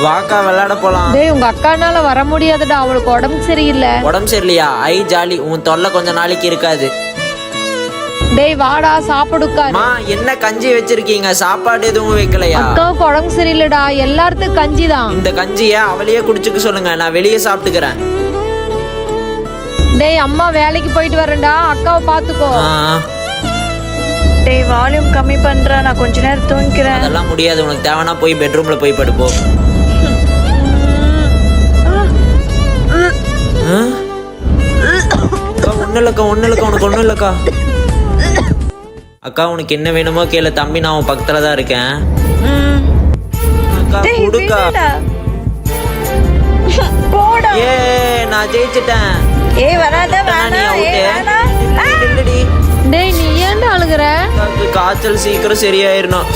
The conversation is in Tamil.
வாக்கா விளையாட போலாம். டேய் உங்க அக்கானால வர முடியாதுடா, அவளுக்கு உடம்பு சரியில்லை. உடம்பு சரியில்லையா? ஐ ஜாலி, உன் தொல்லை கொஞ்ச நாளைக்கு இருக்காது. டேய் வாடா சாப்பிடுக்காரு. மா என்ன கஞ்சி வச்சிருக்கீங்க? சாப்பாடு எதுவும் வைக்கலையா? அக்காவுக்கு உடம்பு சரியில்லடா, எல்லாத்துக்கும் கஞ்சி தான். இந்த கஞ்சிய அவளையே குடிச்சுக்க சொல்லுங்க, நான் வெளியே சாப்பிட்டுக்கிறேன். டேய் அம்மா வேலைக்கு போயிட்டு வரேன்டா, அக்காவை பாத்துக்கோ. டேய் வால்யூம் கம்மி பண்றா, நான் கொஞ்ச நேரம் தூங்கிக்கிறேன். அதெல்லாம் முடியாது, உனக்கு தேவைன்னா போய் பெட்ரூம்ல போய் படுப்போ. ஒண்ணு இல்லக்கா உனக்கு ஒண்ணும் இல்லக்கா. அக்கா உனக்கு என்ன வேணுமோ கேளு, தம்பி நான் உன் பக்கத்துல தான் இருக்கேன். அக்கா குடுக்கா. போடா. ஏ நான் ஜெயிச்சிட்டேன். ஏய் வராத வேணாம். ஏய் வேணாம். டேய் நீ ஏன்டா அழுகுற? காய்ச்சல் சீக்கிரம் சரியாயிரணும்.